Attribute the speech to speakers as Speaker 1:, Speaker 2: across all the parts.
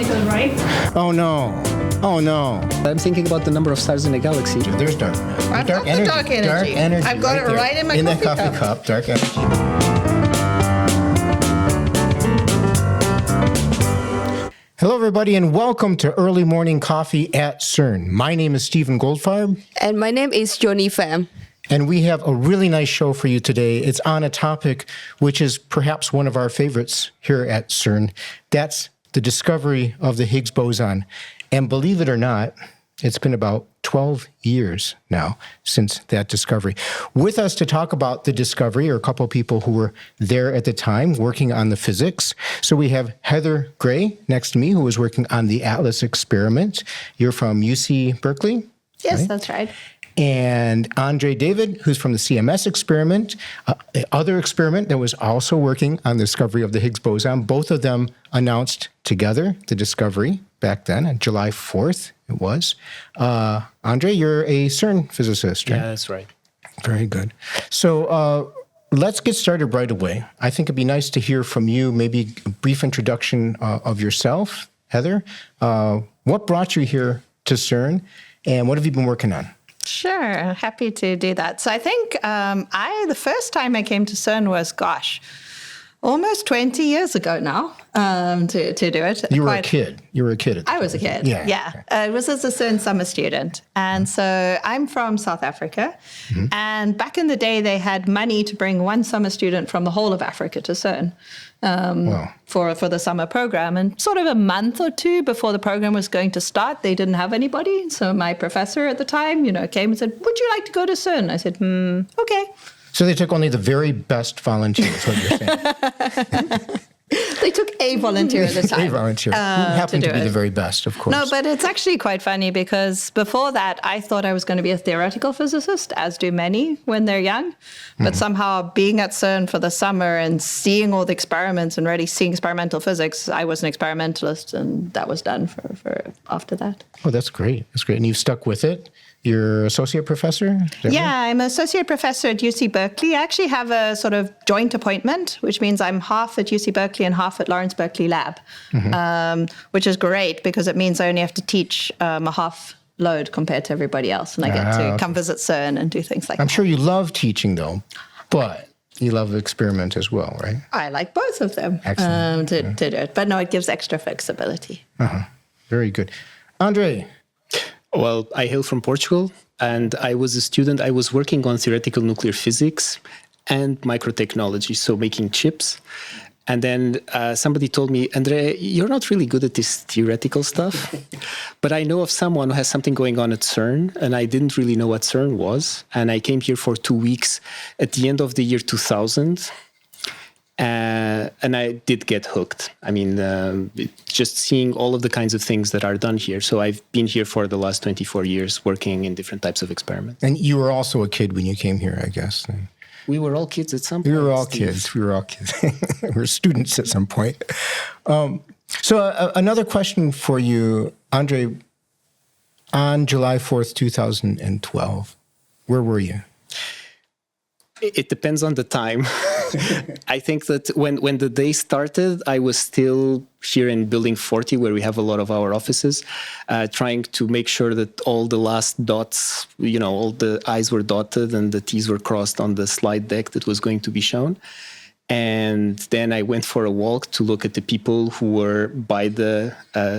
Speaker 1: particles, right?
Speaker 2: Oh no. Oh no.
Speaker 3: I'm thinking about the number of stars in a galaxy.
Speaker 2: There's dark
Speaker 4: I've got the dark energy.
Speaker 2: Dark energy.
Speaker 4: I've got it right in my coffee cup.
Speaker 2: Dark energy. Hello, everybody, and welcome to Early Morning Coffee at CERN. My name is Stephen Goldfarb.
Speaker 4: And my name is Joni Pham.
Speaker 2: And we have a really nice show for you today. It's on a topic which is perhaps one of our favorites here at CERN. That's the discovery of the Higgs boson. And believe it or not, it's been about 12 years now since that discovery. With us to talk about the discovery are a couple of people who were there at the time working on the physics. So we have Heather Gray next to me, who was working on the ATLAS experiment. You're from UC Berkeley?
Speaker 4: Yes,
Speaker 2: right?
Speaker 4: That's right.
Speaker 2: And Andre David, who's from the CMS experiment, the other experiment that was also working on the discovery of the Higgs boson. Both of them announced together the discovery back then, on July 4th it was. Andre, you're a CERN physicist, right?
Speaker 3: Yeah, that's right.
Speaker 2: Very good. So let's get started right away. I think it'd be nice to hear from you, maybe a brief introduction of yourself, Heather. What brought you here to CERN, and what have you been working on?
Speaker 4: Sure, happy to do that. So I think the first time I came to CERN was, almost 20 years ago now to do it.
Speaker 2: You were a kid. You were a kid at the time.
Speaker 4: I was a kid, yeah.
Speaker 2: Okay.
Speaker 4: It was as a CERN summer student. And so I'm from South Africa. Mm-hmm. And back in the day, they had money to bring one summer student from the whole of Africa to CERN for the summer program. And sort of a month or two before the program was going to start, they didn't have anybody. So my professor at the time, came and said, "Would you like to go to CERN?" I said, okay.
Speaker 2: So they took only the very best volunteers, what you're saying.
Speaker 4: They took a volunteer at the time.
Speaker 2: A volunteer. Who happened to be the very best, of course.
Speaker 4: No, but it's actually quite funny because before that, I thought I was going to be a theoretical physicist, as do many when they're young. But somehow being at CERN for the summer and seeing all the experiments and really seeing experimental physics, I was an experimentalist, and that was done for after that.
Speaker 2: Oh, that's great. That's great. And you've stuck with it? You're associate professor?
Speaker 4: Yeah, I'm an associate professor at UC Berkeley. I actually have a sort of joint appointment, which means I'm half at UC Berkeley and half at Lawrence Berkeley Lab, which is great because it means I only have to teach a half load compared to everybody else. And I get to come visit CERN and do things like that.
Speaker 2: I'm sure you love teaching, though, but you love experiment as well, right?
Speaker 4: I like both of them to do it. But no, it gives extra flexibility.
Speaker 2: Very good. Andre.
Speaker 3: Well, I hail from Portugal, and I was a student. I was working on theoretical nuclear physics and microtechnology, so making chips. And then somebody told me, "Andre, you're not really good at this theoretical stuff, but I know of someone who has something going on at CERN," and I didn't really know what CERN was. And I came here for 2 weeks at the end of the year 2000. And I did get hooked. I mean, just seeing all of the kinds of things that are done here. So I've been here for the last 24 years working in different types of experiments.
Speaker 2: And you were also a kid when you came here, I guess.
Speaker 3: We were all kids at some point.
Speaker 2: We were all kids. We were students at some point. So another question for you, Andre. On July 4th, 2012, where were you?
Speaker 3: It depends on the time. I think that when the day started, I was still here in Building 40, where we have a lot of our offices, trying to make sure that all the last dots, all the I's were dotted and the T's were crossed on the slide deck that was going to be shown. And then I went for a walk to look at the people who were by the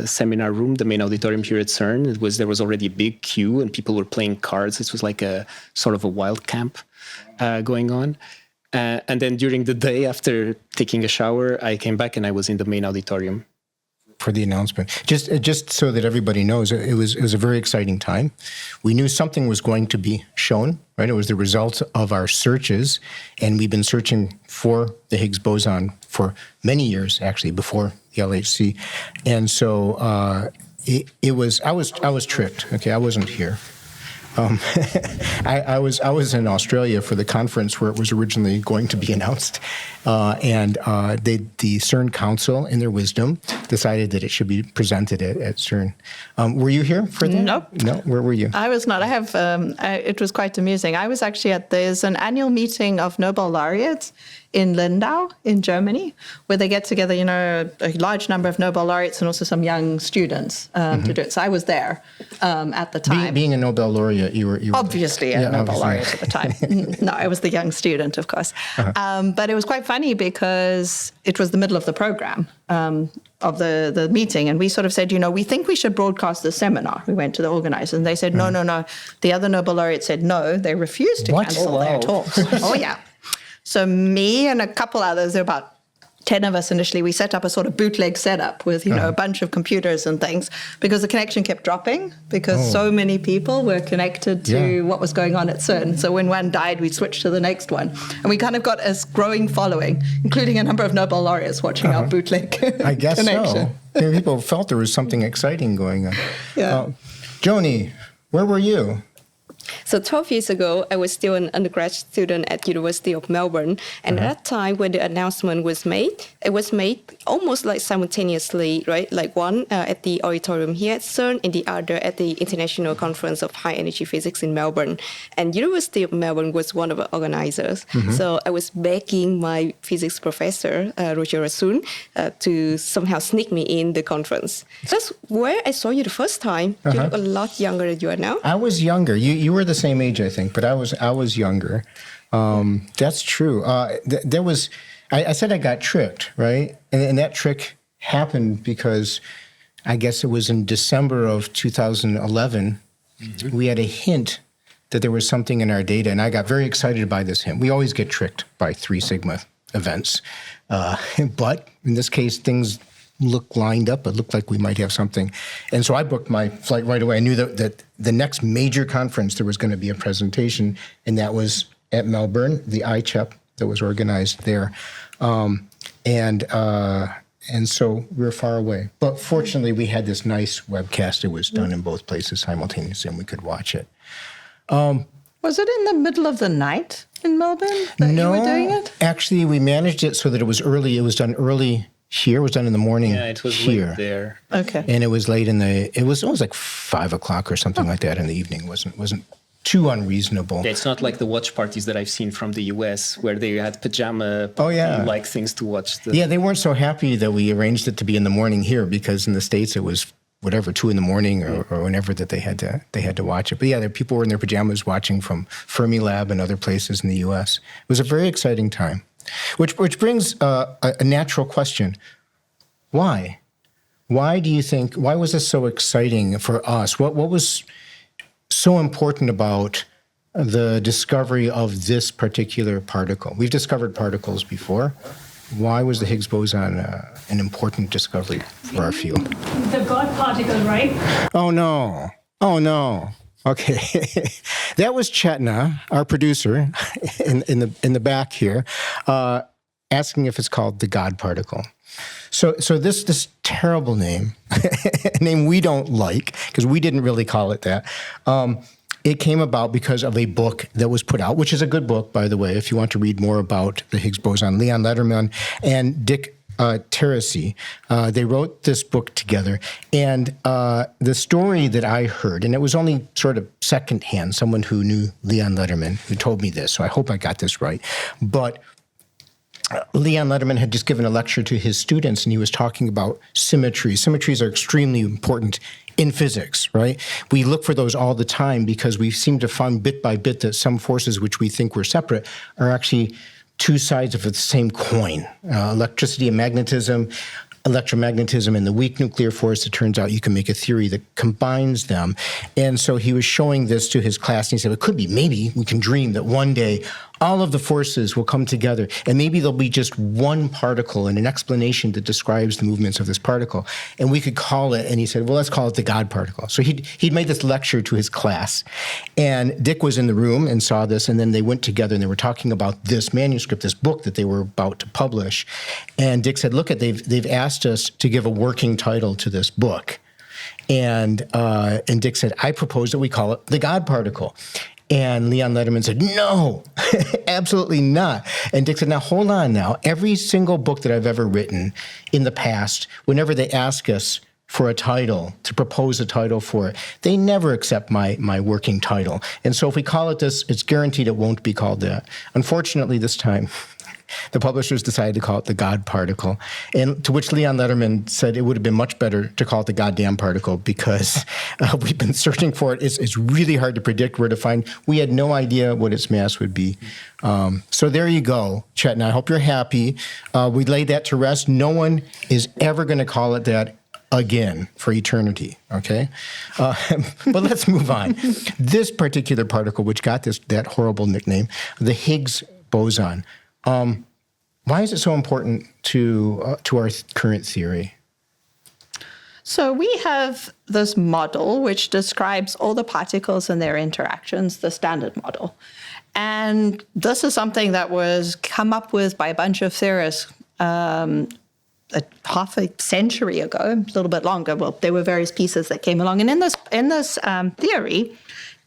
Speaker 3: seminar room, the main auditorium here at CERN. There was already a big queue and people were playing cards. It was like a sort of a wild camp going on. And then during the day, after taking a shower, I came back and I was in the main auditorium.
Speaker 2: For the announcement. Just so that everybody knows, it was a very exciting time. We knew something was going to be shown, right? It was the result of our searches, and we've been searching for the Higgs boson for many years, actually, before the LHC. And so I was tricked. Okay, I wasn't here. I was in Australia for the conference where it was originally going to be announced, and the CERN Council, in their wisdom, decided that it should be presented at CERN. Were you here for that?
Speaker 4: Nope.
Speaker 2: No, where were you?
Speaker 4: I was not. I have. It was quite amusing. I was actually there's an annual meeting of Nobel laureates in Lindau in Germany, where they get together, a large number of Nobel laureates and also some young students to do it. So I was there at the time.
Speaker 2: Being a Nobel laureate, you were
Speaker 4: obviously a Nobel laureate at the time. No, I was the young student, of course. But it was quite funny because it was the middle of the program of the meeting, and we sort of said, we think we should broadcast the seminar. We went to the organizers, and they said, no. The other Nobel laureates said no. They refused to cancel their talks. Oh, yeah. So me and a couple others, there were about 10 of us initially, we set up a sort of bootleg setup with, a bunch of computers and things, because the connection kept dropping because so many people were connected to what was going on at CERN. So when one died, we switched to the next one. And we kind of got a growing following, including a number of Nobel laureates watching our bootleg
Speaker 2: I guess
Speaker 4: connection.
Speaker 2: so. People felt there was something exciting going on.
Speaker 4: Yeah.
Speaker 2: Joni, where were you?
Speaker 1: So 12 years ago, I was still an undergrad student at University of Melbourne. And at that time, when the announcement was made, it was made almost like simultaneously, right? Like one at the auditorium here at CERN and the other at the International Conference of High Energy Physics in Melbourne. And University of Melbourne was one of the organizers. So I was begging my physics professor, Roger Rasoon, to somehow sneak me in the conference. That's where I saw you the first time. You look a lot younger than you are now.
Speaker 2: I was younger. You were the same age, I think, but I was younger. That's true. I said I got tricked, right? And that trick happened because I guess it was in December of 2011. We had a hint that there was something in our data, and I got very excited by this hint. We always get tricked by 3 sigma events. But in this case, things looked lined up. It looked like we might have something. And so I booked my flight right away. I knew that the next major conference, there was going to be a presentation, and that was at Melbourne, the ICHEP that was organized there. And so we were far away. But fortunately, we had this nice webcast. It was done in both places simultaneously, and we could watch it.
Speaker 4: Was it in the middle of the night in Melbourne that you were doing it?
Speaker 2: Actually, we managed it so that it was early. It was done early here. It was done in the morning.
Speaker 3: Yeah, it was
Speaker 2: here.
Speaker 3: late there.
Speaker 4: Okay.
Speaker 2: And it was late it was like 5 o'clock or something like that in the evening. It wasn't too unreasonable.
Speaker 3: Yeah, it's not like the watch parties that I've seen from the US where they had pajama-like things to watch.
Speaker 2: Yeah, they weren't so happy that we arranged it to be in the morning here, because in the States it was 2 in the morning or whenever that they had to watch it. But yeah, people were in their pajamas watching from Fermilab and other places in the US. It was a very exciting time. Which brings a natural question. Why? Why was this so exciting for us? What was so important about the discovery of this particular particle? We've discovered particles before. Why was the Higgs boson an important discovery for our field?
Speaker 5: The God particle, right?
Speaker 2: Oh, no. Okay, that was Chetna, our producer, in the back here, asking if it's called the God particle. So this terrible name, a name we don't like because we didn't really call it that. It came about because of a book that was put out, which is a good book, by the way, if you want to read more about the Higgs boson. Leon Lederman and Dick Teresi, they wrote this book together. And the story that I heard, and it was only sort of secondhand, someone who knew Leon Lederman who told me this, so I hope I got this right. But Leon Lederman had just given a lecture to his students, and he was talking about symmetries. Symmetries are extremely important in physics, right? We look for those all the time because we seem to find bit by bit that some forces which we think were separate are actually two sides of the same coin. Electricity and magnetism, electromagnetism and the weak nuclear force, it turns out you can make a theory that combines them. And so he was showing this to his class, and he said, it could be, maybe we can dream that one day all of the forces will come together, and maybe there'll be just one particle and an explanation that describes the movements of this particle. And we could call it, and he said, well, let's call it the God particle. So he'd made this lecture to his class, and Dick was in the room and saw this, and then they went together and they were talking about this manuscript, this book that they were about to publish. And Dick said, look, they've asked us to give a working title to this book. And Dick said, I propose that we call it the God particle. And Leon Lederman said, no, absolutely not. And Dick said, now, hold on now. Every single book that I've ever written in the past, whenever they ask us for a title, to propose a title for it, they never accept my working title. And so if we call it this, it's guaranteed it won't be called that. Unfortunately, this time, the publishers decided to call it the God particle. And to which Leon Letterman said it would have been much better to call it the goddamn particle because we've been searching for it. It's really hard to predict where to find. We had no idea what its mass would be. So there you go, Chetna. I hope you're happy. We laid that to rest. No one is ever going to call it that again for eternity, okay? But let's move on. This particular particle, which got that horrible nickname, the Higgs boson, why is it so important to our current theory?
Speaker 4: So we have this model which describes all the particles and their interactions, the standard model. And this is something that was come up with by a bunch of theorists half a century ago, a little bit longer. Well, there were various pieces that came along. And in this theory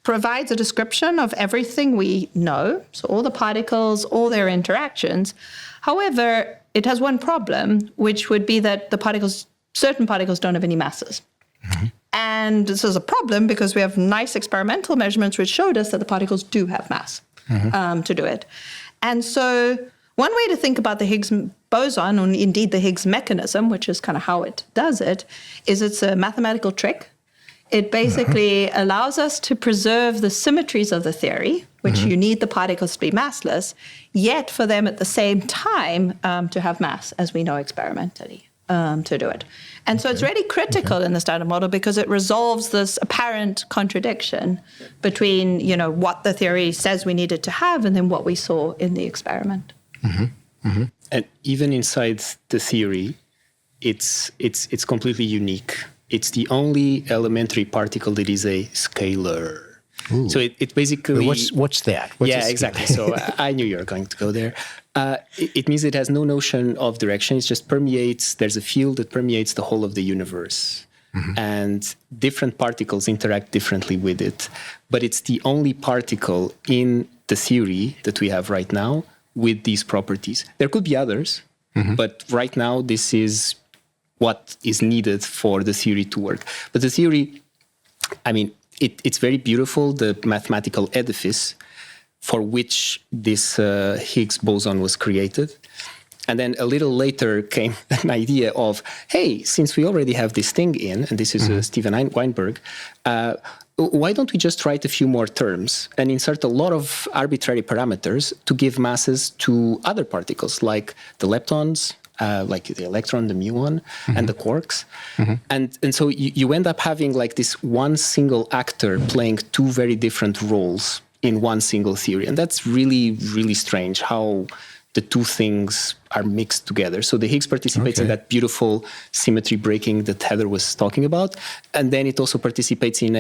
Speaker 4: provides a description of everything we know, so all the particles, all their interactions. However, it has one problem, which would be that certain particles don't have any masses. Mm-hmm. And this is a problem because we have nice experimental measurements which showed us that the particles do have mass to do it. And so one way to think about the Higgs boson, or indeed the Higgs mechanism, which is kind of how it does it, is it's a mathematical trick. It basically allows us to preserve the symmetries of the theory, which you need the particles to be massless, yet for them at the same time to have mass, as we know experimentally, to do it. And so it's really critical in the standard model because it resolves this apparent contradiction between, what the theory says we needed to have and then what we saw in the experiment.
Speaker 3: And even inside the theory, it's completely unique. It's the only elementary particle that is a scalar. Ooh. So it basically...
Speaker 2: What's that?
Speaker 3: Exactly. So I knew you were going to go there. It means it has no notion of direction. It just permeates. There's a field that permeates the whole of the universe. And different particles interact differently with it. But it's the only particle in the theory that we have right now with these properties. There could be others, but right now this is what is needed for the theory to work. But the theory, it's very beautiful, the mathematical edifice for which this Higgs boson was created. And then a little later came an idea of, hey, since we already have this thing in, and this is Steven Weinberg, why don't we just write a few more terms and insert a lot of arbitrary parameters to give masses to other particles, like the leptons, like the electron, the muon, and the quarks. And so you end up having like this one single actor playing two very different roles in one single theory. And that's really, really strange how the two things are mixed together. So the Higgs participates in that beautiful symmetry breaking that Heather was talking about. And then it also participates in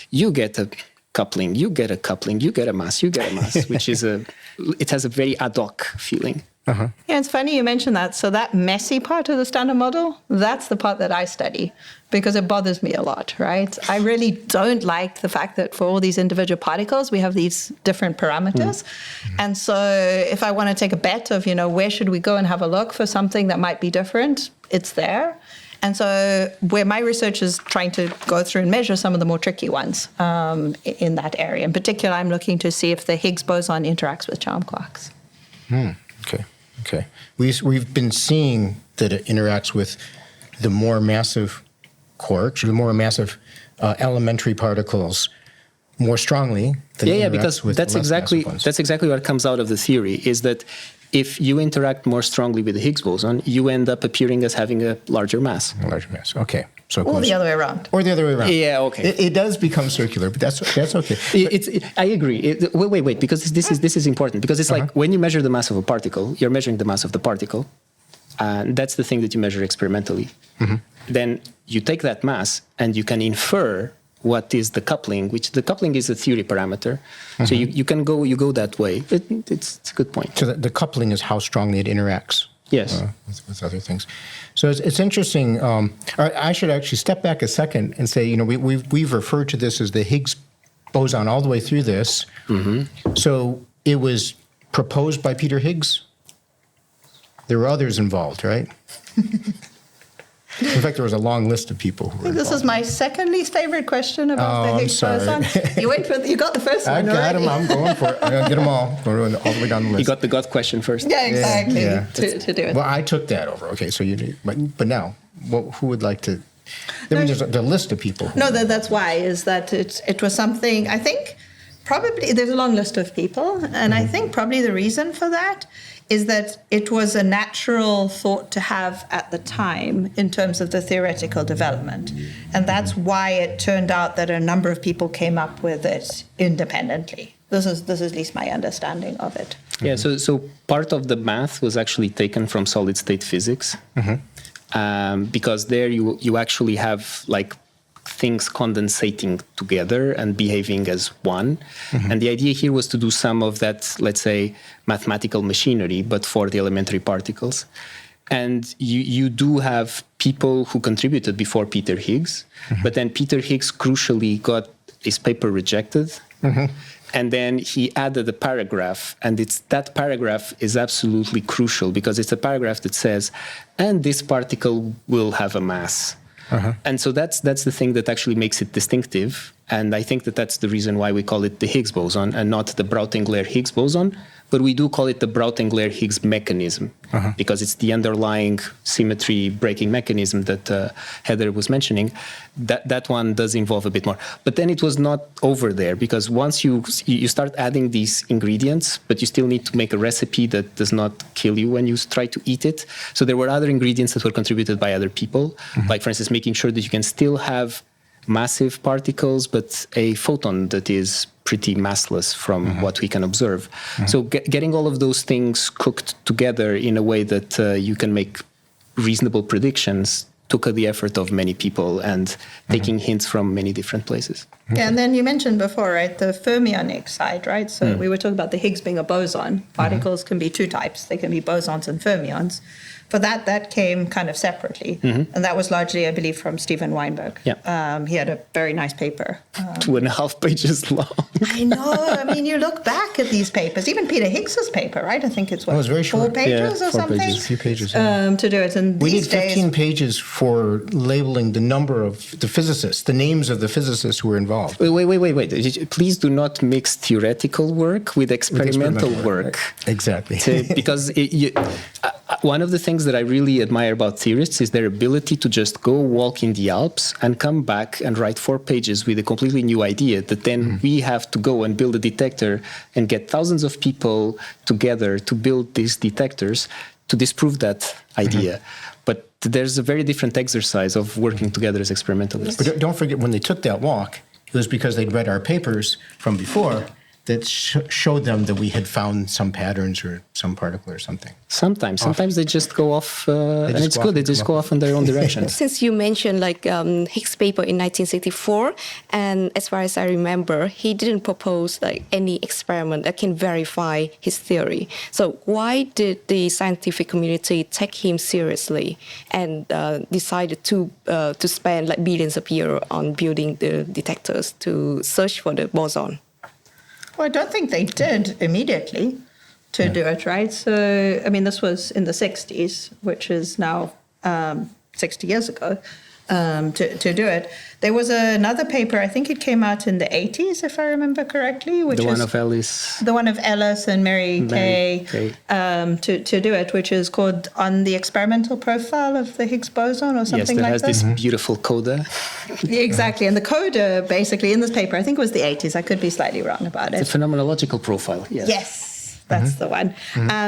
Speaker 3: you get a coupling, you get a coupling, you get a mass, which is it has a very ad hoc feeling.
Speaker 4: Yeah, it's funny you mentioned that. So that messy part of the standard model, that's the part that I study because it bothers me a lot, right? I really don't like the fact that for all these individual particles, we have these different parameters. And so if I want to take a bet of, where should we go and have a look for something that might be different, it's there. And so where my research is trying to go through and measure some of the more tricky ones in that area. In particular, I'm looking to see if the Higgs boson interacts with charm quarks. Okay. We've
Speaker 2: been seeing that it interacts with the more massive quarks, or the more massive elementary particles more strongly than
Speaker 3: because that's exactly what comes out of the theory, is that if you interact more strongly with the Higgs boson, you end up appearing as having a larger mass.
Speaker 2: Okay. So
Speaker 4: or the other way around.
Speaker 3: Yeah, okay.
Speaker 2: It does become circular, but that's okay.
Speaker 3: I agree. Wait, because this is important. Because it's like when you measure the mass of a particle, you're measuring the mass of the particle. And that's the thing that you measure experimentally. Then you take that mass and you can infer what is the coupling, which the coupling is a theory parameter. So you go that way. It's a good point.
Speaker 2: So the coupling is how strongly it interacts.
Speaker 3: Yes.
Speaker 2: With other things. So it's interesting. I should actually step back a second and say, we've referred to this as the Higgs boson all the way through this. So it was proposed by Peter Higgs. There were others involved, right? In fact, there was a long list of people who were
Speaker 4: This is
Speaker 2: involved.
Speaker 4: my second least favorite question about the
Speaker 2: I'm
Speaker 4: Higgs
Speaker 2: sorry.
Speaker 4: boson. You got the first
Speaker 2: I
Speaker 4: one
Speaker 2: got
Speaker 4: already.
Speaker 2: them. I'm going for it. I'm going to get them all. Going all the way down the list.
Speaker 3: You got the God question first.
Speaker 4: Yeah, exactly.
Speaker 2: Yeah.
Speaker 4: To do it.
Speaker 2: Well, I took that over. Okay, so but now, who would like to? I mean, there's the list of people.
Speaker 4: No, that's why, is that it was something, I think, probably, there's a long list of people, and I think probably the reason for that is that it was a natural thought to have at the time in terms of the theoretical development. And that's why it turned out that a number of people came up with it independently. This is at least my understanding of it.
Speaker 3: Yeah, so part of the math was actually taken from solid state physics, because there you actually have like things condensating together and behaving as one. And the idea here was to do some of that, let's say, mathematical machinery, but for the elementary particles. And you do have people who contributed before Peter Higgs, but then Peter Higgs crucially got his paper rejected. And then he added a paragraph, and that paragraph is absolutely crucial because it's a paragraph that says, and this particle will have a mass. And so that's the thing that actually makes it distinctive. And I think that's the reason why we call it the Higgs boson and not the Browtingler-Higgs boson. But we do call it the Browtingler-Higgs mechanism because it's the underlying symmetry breaking mechanism that Heather was mentioning. That one does involve a bit more. But then it was not over there because once you start adding these ingredients, but you still need to make a recipe that does not kill you when you try to eat it. So there were other ingredients that were contributed by other people, like, for instance, making sure that you can still have massive particles, but a photon that is pretty massless from what we can observe. So getting all of those things cooked together in a way that you can make reasonable predictions took the effort of many people and taking hints from many different places.
Speaker 4: Yeah, and then you mentioned before, right, the fermionic side, right? So we were talking about the Higgs being a boson. Particles can be two types. They can be bosons and fermions. For that came kind of separately. And that was largely, I believe, from Steven Weinberg.
Speaker 3: Yeah.
Speaker 4: He had a very nice paper.
Speaker 3: 2.5 pages long.
Speaker 4: I know. I mean, you look back at these papers, even Peter Higgs's paper, right? I think it's,
Speaker 2: it was very
Speaker 4: 4
Speaker 2: short.
Speaker 4: pages
Speaker 3: Yeah,
Speaker 4: or
Speaker 3: 4
Speaker 4: something?
Speaker 3: pages.
Speaker 2: A few pages.
Speaker 4: To do it. And
Speaker 2: We
Speaker 4: these
Speaker 2: need 15
Speaker 4: days,
Speaker 2: pages for labeling the number of the physicists, the names of the physicists who were involved.
Speaker 3: Wait. Please do not mix theoretical work with experimental work.
Speaker 2: Exactly.
Speaker 3: Because one of the things that I really admire about theorists is their ability to just go walk in the Alps and come back and write 4 pages with a completely new idea that then we have to go and build a detector and get thousands of people together to build these detectors to disprove that idea. But there's a very different exercise of working together as experimentalists.
Speaker 2: But don't forget, when they took that walk, it was because they'd read our papers from before that showed them that we had found some patterns or some particle or something.
Speaker 3: Sometimes they just go off, and
Speaker 2: just
Speaker 3: it's
Speaker 2: go
Speaker 3: good.
Speaker 2: off
Speaker 3: They
Speaker 2: and
Speaker 3: just
Speaker 2: come
Speaker 3: go
Speaker 2: up.
Speaker 3: off in their own directions.
Speaker 1: Since you mentioned like Higgs paper in 1964, and as far as I remember, he didn't propose like any experiment that can verify his theory. So why did the scientific community take him seriously and decided to spend like billions of euros on building the detectors to search for the boson?
Speaker 4: well, I don't think they did immediately to do it, right? So, I mean, this was in the 60s, which is now 60 years ago, to do it. There was another paper, I think it came out in the 80s, if I remember correctly, which
Speaker 3: The
Speaker 4: is
Speaker 3: one of Ellis.
Speaker 4: the one of Ellis and Mary Kay
Speaker 3: Kay.
Speaker 4: to do it, which is called On the Experimental Profile of the Higgs Boson or something
Speaker 3: Yes, that
Speaker 4: like
Speaker 3: has
Speaker 4: that.
Speaker 3: this beautiful coda.
Speaker 4: Exactly. And the coda, basically, in this paper, I think it was the 80s. I could be slightly wrong about
Speaker 3: The
Speaker 4: it.
Speaker 3: phenomenological profile. Yes.
Speaker 4: Yes. That's the one.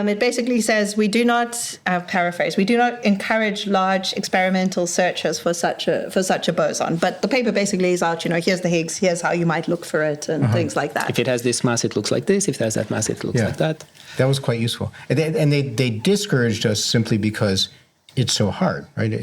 Speaker 4: It basically says we do not, paraphrase, we do not encourage large experimental searches for such a boson. But the paper basically lays out, here's the Higgs, here's how you might look for it and things like that.
Speaker 3: If it has this mass, it looks like this. If it has that mass, it looks like that.
Speaker 2: That was quite useful. And they discouraged us simply because it's so hard, right?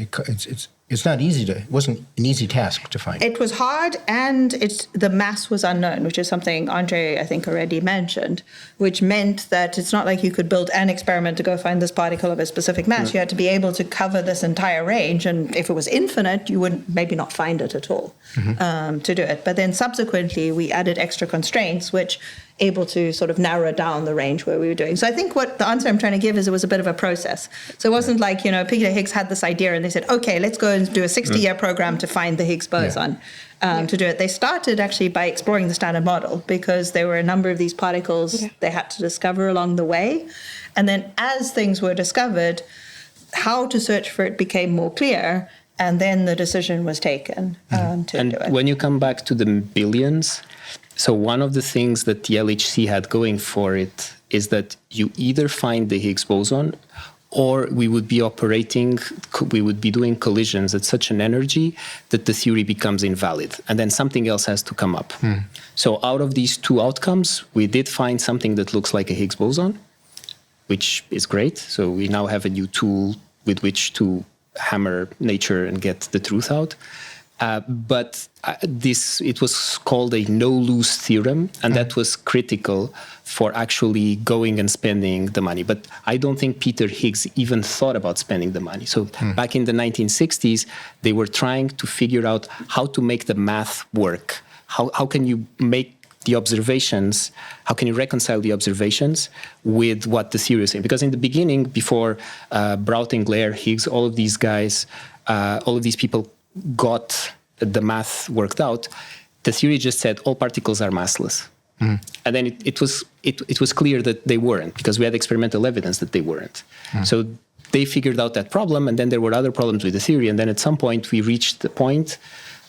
Speaker 2: It's not easy it wasn't an easy task to find.
Speaker 4: It was hard, and the mass was unknown, which is something Andre, I think, already mentioned, which meant that it's not like you could build an experiment to go find this particle of a specific mass. You had to be able to cover this entire range, and if it was infinite, you would maybe not find it at all to do it. But then subsequently, we added extra constraints, which able to sort of narrow down the range where we were doing. So I think what the answer I'm trying to give is it was a bit of a process. So it wasn't like, Peter Higgs had this idea and they said, okay, let's go and do a 60-year program to find the Higgs boson. To do it. They started actually by exploring the Standard Model because there were a number of these particles they had to discover along the way. And then as things were discovered, how to search for it became more clear. And then the decision was taken to do it.
Speaker 3: And when you come back to the billions, so one of the things that the LHC had going for it is that you either find the Higgs boson or we would be doing collisions at such an energy that the theory becomes invalid. And then something else has to come up. So out of these two outcomes, we did find something that looks like a Higgs boson, which is great. So we now have a new tool with which to hammer nature and get the truth out. But it was called a no-lose theorem, and that was critical for actually going and spending the money. But I don't think Peter Higgs even thought about spending the money. So back in the 1960s, they were trying to figure out how to make the math work. How can you make the observations, how can you reconcile the observations with what the theory is saying? Because in the beginning, before Broughton, Glare, Higgs, all of these guys, all of these people got the math worked out, the theory just said all particles are massless. And then it was clear that they weren't, because we had experimental evidence that they weren't. So they figured out that problem, and then there were other problems with the theory. And then at some point, we reached the point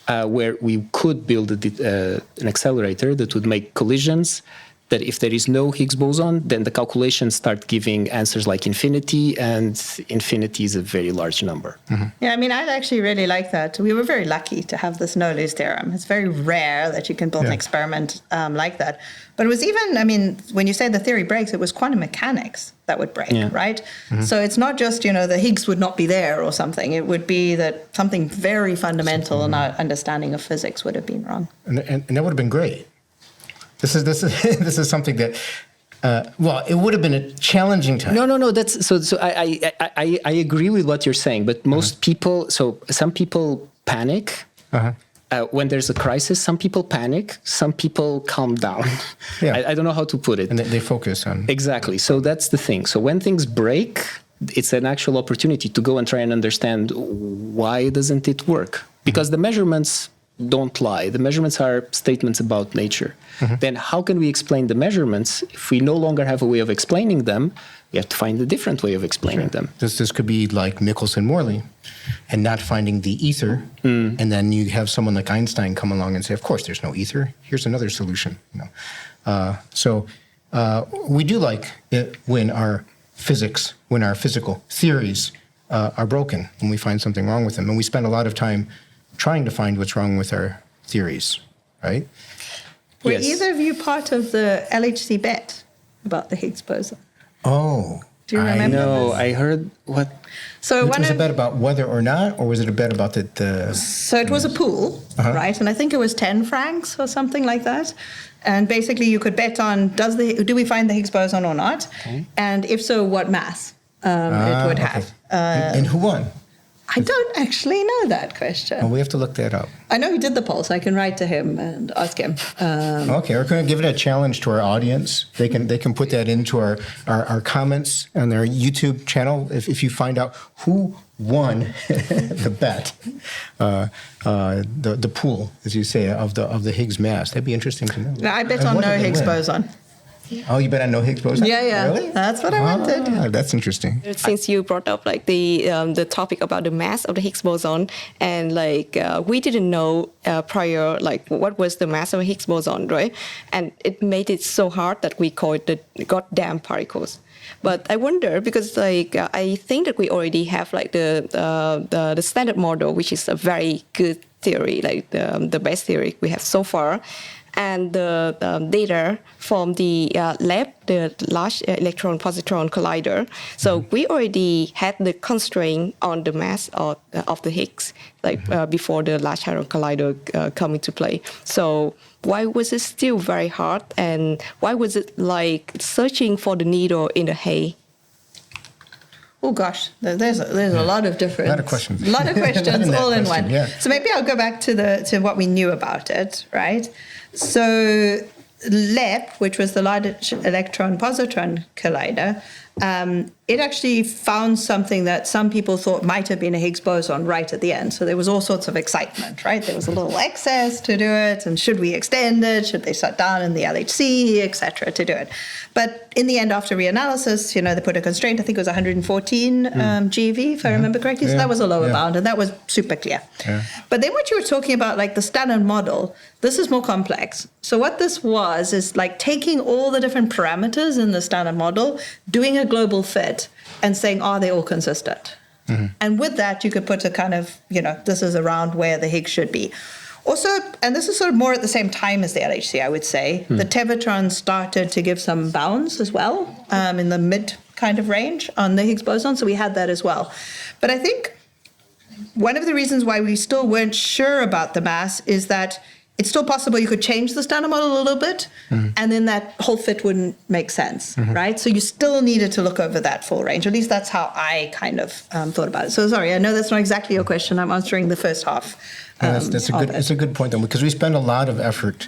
Speaker 3: where we could build an accelerator that would make collisions, that if there is no Higgs boson, then the calculations start giving answers like infinity, and infinity is a very large number.
Speaker 4: Yeah, I mean, I actually really like that. We were very lucky to have this no-lose theorem. It's very rare that you can build an experiment like that. But it was even, I mean, when you say the theory breaks, it was quantum mechanics that would break, right? So it's not just, the Higgs would not be there or something. It would be that something very fundamental in our understanding of physics would have been wrong.
Speaker 2: And that would have been great. This is something that, it would have been a challenging time.
Speaker 3: No. That's so. I agree with what you're saying, but most people. So some people panic when there's a crisis. Some people panic. Some people calm down. I don't know how to put it.
Speaker 2: And they focus on
Speaker 3: exactly. So that's the thing. So when things break, it's an actual opportunity to go and try and understand why doesn't it work? Because the measurements don't lie. The measurements are statements about nature. Then how can we explain the measurements if we no longer have a way of explaining them? We have to find a different way of explaining them.
Speaker 2: This could be like Michelson-Morley and not finding the ether. And then you have someone like Einstein come along and say, of course, there's no ether. Here's another solution. So we do like it when our physical theories are broken, when we find something wrong with them. And we spend a lot of time trying to find what's wrong with our theories, right?
Speaker 4: Were either of you part of the LHC bet about the Higgs boson?
Speaker 2: Oh.
Speaker 4: Do you remember?
Speaker 3: No, I heard what.
Speaker 4: So
Speaker 2: was a bet about whether or not, or was it a bet about the
Speaker 4: So it was a pool, right? And I think it was 10 francs or something like that. And basically you could bet on, do we find the Higgs boson or not? Okay. And if so, what mass it would have.
Speaker 2: And who won?
Speaker 4: I don't actually know that question.
Speaker 2: Well, we have to look that up.
Speaker 4: I know he did the poll, so I can write to him and ask him.
Speaker 2: Okay, we're going to give it a challenge to our audience. They can put that into our comments on their YouTube channel. If you find out who won the bet, the pool, as you say, of the Higgs mass, that'd be interesting to know.
Speaker 4: No, I bet on no Higgs boson.
Speaker 2: Oh, you bet on no Higgs boson?
Speaker 4: Yeah.
Speaker 2: Really?
Speaker 4: That's what I wanted.
Speaker 2: That's interesting.
Speaker 1: Since you brought up like the topic about the mass of the Higgs boson, and we didn't know prior what was the mass of a Higgs boson, right? And it made it so hard that we call it the goddamn particles. But I wonder because I think that we already have the standard model, which is a very good theory, the best theory we have so far. And the data from the lab, the Large Electron Positron Collider. So we already had the constraint on the mass of the Higgs, before the Large Hadron Collider come into play. So why was it still very hard, and why was it like searching for the needle in the hay?
Speaker 4: Oh gosh, there's a lot of different,
Speaker 2: a lot of questions,
Speaker 4: all in one.
Speaker 2: Yeah.
Speaker 4: So maybe I'll go back to what we knew about it, right? So LEP, which was the Large Electron Positron Collider, it actually found something that some people thought might have been a Higgs boson right at the end. So there was all sorts of excitement, right? There was a little excess to do it, and should we extend it? Should they shut down in the LHC, etc., to do it? But in the end, after reanalysis, they put a constraint. I think it was 114 GeV, if I remember correctly. So that was a lower bound, and that was super clear. Yeah. But then what you were talking about, like the standard model, this is more complex. So what this was is like taking all the different parameters in the standard model, doing a global fit, and saying, are they all consistent? And with that, you could put a kind of, this is around where the Higgs should be. Also, and this is sort of more at the same time as the LHC, I would say, the tevatron started to give some bounds as well in the mid kind of range on the Higgs boson. So we had that as well. But I think one of the reasons why we still weren't sure about the mass is that it's still possible you could change the standard model a little bit, and then that whole fit wouldn't make sense, right? So you still needed to look over that full range. At least that's how I kind of thought about it. So sorry, I know that's not exactly your question. I'm answering the first half.
Speaker 2: That's a good point, though, because we spend a lot of effort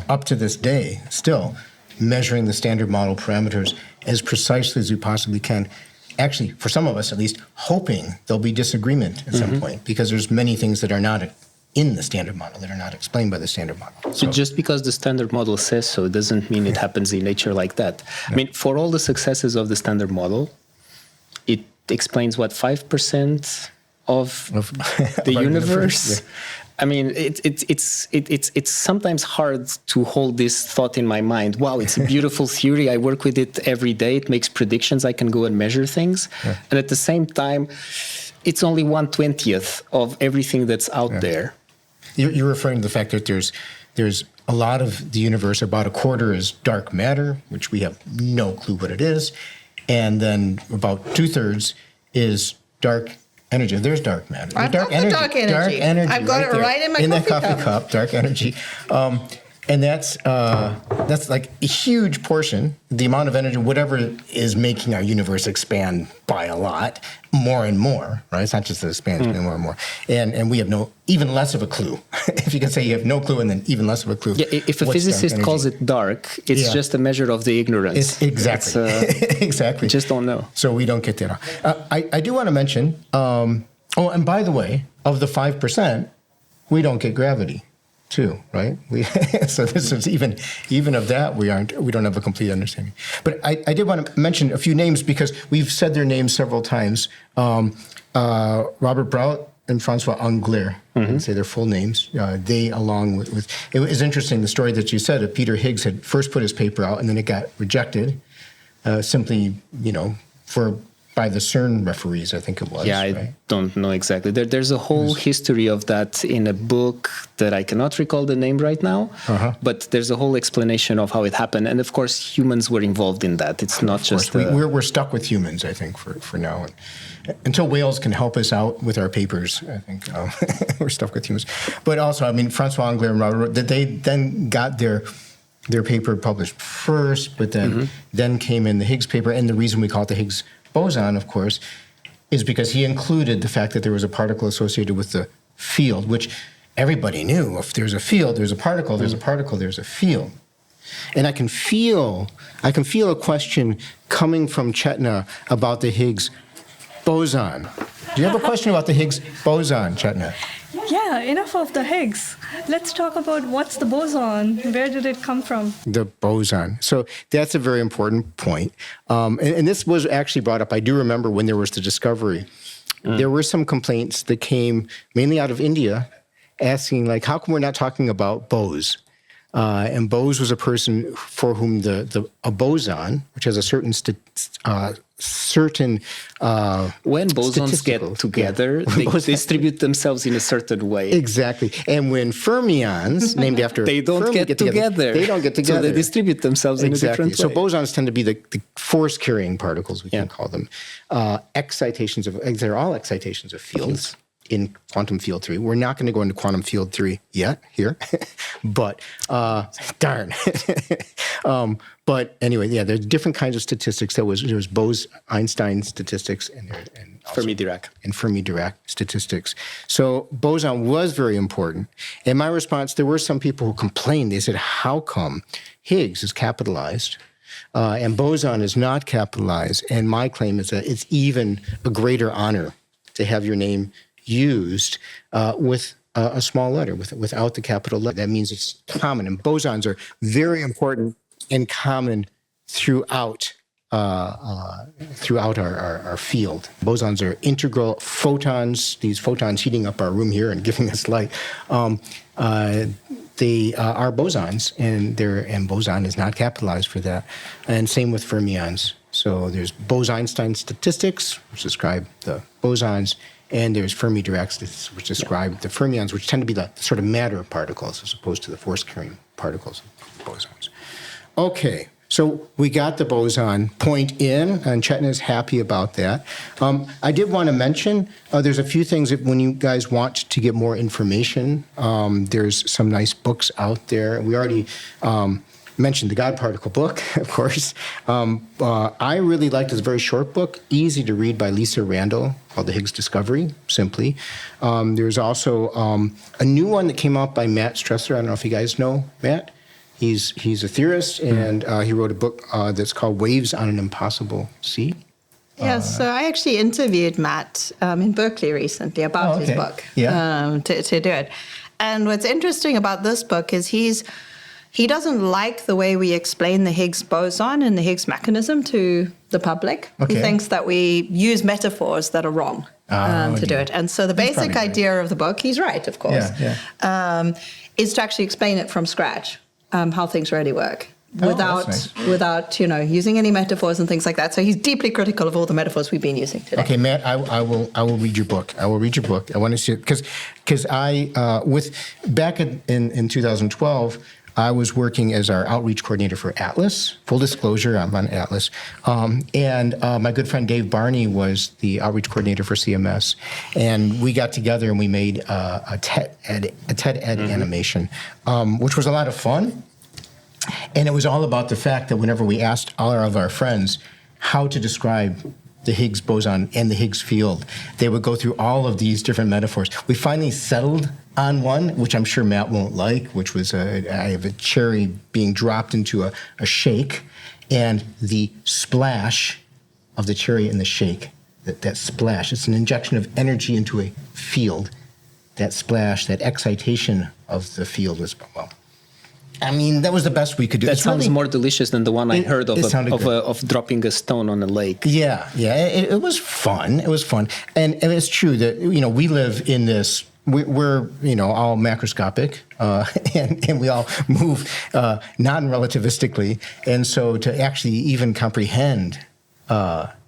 Speaker 2: up to this day still measuring the standard model parameters as precisely as we possibly can. Actually, for some of us at least, hoping there'll be disagreement at some point, because there's many things that are not in the standard model that are not explained by the standard model.
Speaker 3: So just because the standard model says so doesn't mean it happens in nature like that. Yeah. I mean, for all the successes of the standard model, it explains what, 5% of the universe? Yeah. I mean, it's sometimes hard to hold this thought in my mind. Wow, it's a beautiful theory. I work with it every day. It makes predictions. I can go and measure things. Yeah. And at the same time, it's only 1/20th of everything that's out there.
Speaker 2: You're referring to the fact that there's a lot of the universe, about a quarter is dark matter, which we have no clue what it is, and then about 2/3 is dark energy. There's dark matter.
Speaker 4: Dark energy. Dark energy. I've got it right in my coffee cup.
Speaker 2: Dark energy. And that's like a huge portion, the amount of energy, whatever is making our universe expand by a lot, more and more, right? It's not just that it expands, more and more. And we have even less of a clue. If you can say you have no clue and then even less of a clue.
Speaker 3: Yeah, if a physicist calls it dark, it's just a measure of the ignorance.
Speaker 2: Exactly. Exactly.
Speaker 3: We just don't know.
Speaker 2: So we don't get that. I do want to mention, and by the way, of the 5%, we don't get gravity. Too, right? So this is even of that we don't have a complete understanding. But I did want to mention a few names because we've said their names several times. Robert Brout and Francois Angler. I didn't say their full names. They, along with it was interesting the story that you said that Peter Higgs had first put his paper out and then it got rejected, simply by the CERN referees, I think it was.
Speaker 3: Yeah, I don't know exactly. There's a whole history of that in a book that I cannot recall the name right now, but there's a whole explanation of how it happened. And of course, humans were involved in that. It's not just...
Speaker 2: We're stuck with humans, I think, for now. And until whales can help us out with our papers, I think we're stuck with humans. But also, I mean, Francois Angler and Robert, they then got their paper published first, but then came in the Higgs paper. And the reason we call it the Higgs boson, of course, is because he included the fact that there was a particle associated with the field, which everybody knew. If there's a field, there's a particle, there's a particle, there's a field. And I can feel a question coming from Chetna about the Higgs boson. Do you have a question about the Higgs boson, Chetna?
Speaker 5: Yeah, enough of the Higgs. Let's talk about what's the boson. Where did it come from?
Speaker 2: The boson. So that's a very important point. And this was actually brought up. I do remember when there was the discovery. There were some complaints that came mainly out of India asking, like, how come we're not talking about Bose? And Bose was a person for whom a boson, which has a certain
Speaker 3: when bosons get together, they distribute themselves in a certain way.
Speaker 2: Exactly. And when fermions, named after
Speaker 3: they don't get together.
Speaker 2: They don't get together.
Speaker 3: So they distribute themselves in a different way.
Speaker 2: So bosons tend to be the force-carrying particles, we can call them. They're all excitations of fields. in quantum field theory. We're not going to go into quantum field theory yet here, but darn. But anyway, yeah, there's different kinds of statistics. There was Bose-Einstein statistics and
Speaker 3: Fermi-Dirac.
Speaker 2: And Fermi-Dirac statistics. So boson was very important. In my response, there were some people who complained. They said, how come Higgs is capitalized and boson is not capitalized? And my claim is that it's even a greater honor to have your name used with a small letter, without the capital letter. That means it's common. And bosons are very important and common throughout our field. Bosons are integral photons. These photons heating up our room here and giving us light. They are bosons, and boson is not capitalized for that. And same with fermions. So there's Bose-Einstein statistics, which describe the bosons, and there's Fermi-Dirac statistics, which describe the fermions, which tend to be the sort of matter particles as opposed to the force-carrying particles of bosons. Okay, so we got the boson point in, and Chetna is happy about that. I did want to mention there's a few things that when you guys want to get more information, there's some nice books out there. We already mentioned the God Particle book, of course. I really liked this very short book, easy to read, by Lisa Randall, called The Higgs Discovery, simply. There's also a new one that came out by Matt Stresser. I don't know if you guys know Matt. He's a theorist, and he wrote a book that's called Waves on an Impossible Sea.
Speaker 4: Yeah, so I actually interviewed Matt in Berkeley recently about his book to do it. And what's interesting about this book is he doesn't like the way we explain the Higgs boson and the Higgs mechanism to the public.
Speaker 2: Okay.
Speaker 4: He thinks that we use metaphors that are wrong to do it. And so the basic idea of the book, he's right, of course, is to actually explain it from scratch, how things really work. Without using any metaphors and things like that. So he's deeply critical of all the metaphors we've been using today.
Speaker 2: Okay, Matt, I will read your book. I will read your book. I want to see it because I back in 2012. I was working as our outreach coordinator for Atlas. Full disclosure, I'm on Atlas. And my good friend Dave Barney was the outreach coordinator for CMS. And we got together and we made a TED Ed animation, which was a lot of fun. And it was all about the fact that whenever we asked all of our friends how to describe the Higgs boson and the Higgs field, they would go through all of these different metaphors. We finally settled on one, which I'm sure Matt won't like, which was I have a cherry being dropped into a shake, and the splash of the cherry in the shake, that splash, it's an injection of energy into a field. That splash, that excitation of the field was, well, I mean, that was the best we could do.
Speaker 3: That sounds more delicious than the one I heard of dropping a stone on a lake.
Speaker 2: Yeah. It was fun. It was fun. And it's true that, we live in this, we're all macroscopic, and we all move non-relativistically. And so to actually even comprehend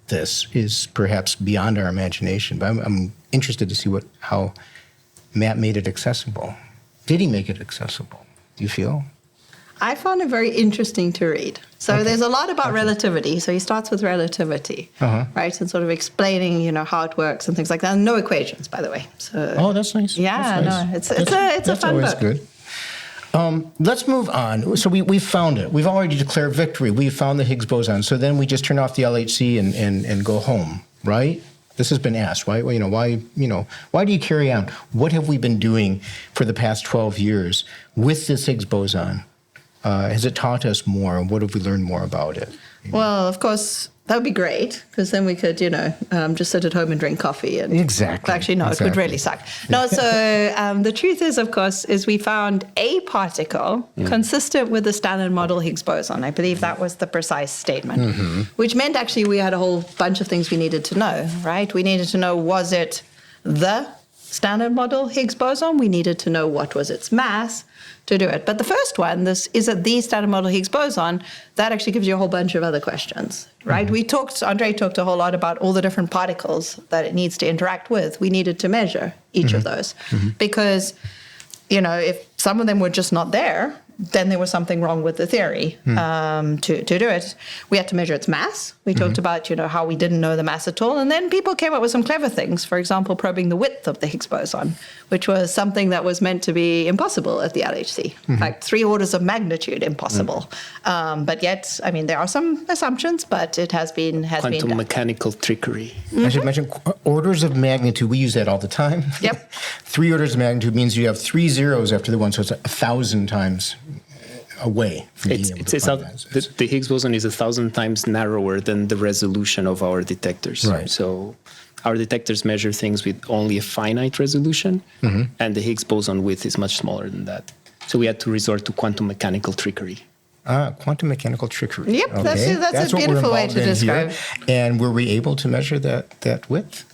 Speaker 2: this is perhaps beyond our imagination. But I'm interested to see how Matt made it accessible. Did he make it accessible, do you feel?
Speaker 4: I found it very interesting to read. So there's a lot about relativity. So he starts with relativity, right? And sort of explaining, how it works and things like that. And no equations, by the way. So,
Speaker 2: that's nice.
Speaker 4: Yeah,
Speaker 2: that's nice.
Speaker 4: It's a fun book.
Speaker 2: Good. Let's move on. So we found it. We've already declared victory. We found the Higgs boson. So then we just turn off the LHC and go home, right? This has been asked. Why do you carry on? What have we been doing for the past 12 years with this Higgs boson? Has it taught us more? What have we learned more about it?
Speaker 4: Well, of course, that would be great, because then we could, just sit at home and drink coffee. And
Speaker 2: exactly.
Speaker 4: Actually, no, it would really suck. No, so the truth is, of course, is we found a particle consistent with the standard model Higgs boson. I believe that was the precise statement, which meant actually we had a whole bunch of things we needed to know, right? We needed to know, was it the standard model Higgs boson? We needed to know what was its mass to do it. But the first one, is it the standard model Higgs boson? That actually gives you a whole bunch of other questions, right? Andre talked a whole lot about all the different particles that it needs to interact with. We needed to measure each of those because, if some of them were just not there, then there was something wrong with the theory to do it. We had to measure its mass. We talked about, how we didn't know the mass at all. And then people came up with some clever things. For example, probing the width of the Higgs boson, which was something that was meant to be impossible at the LHC, like 3 orders of magnitude impossible. But yet, I mean, there are some assumptions, but it has been
Speaker 3: Quantum
Speaker 4: done.
Speaker 3: mechanical trickery.
Speaker 2: I should mention orders of magnitude. We use that all the time.
Speaker 4: Yep.
Speaker 2: 3 orders of magnitude means you have 3 zeros after the one, so it's 1,000 times away from being able to find that.
Speaker 3: The Higgs boson is 1,000 times narrower than the resolution of our detectors.
Speaker 2: Right.
Speaker 3: So our detectors measure things with only a finite resolution, and the Higgs boson width is much smaller than that. So we had to resort to quantum mechanical trickery.
Speaker 2: Quantum mechanical trickery.
Speaker 4: Yep,
Speaker 2: Okay.
Speaker 4: that's a
Speaker 2: what we're
Speaker 4: beautiful way
Speaker 2: involved
Speaker 4: to
Speaker 2: in
Speaker 4: describe.
Speaker 2: Here. And were we able to measure that width?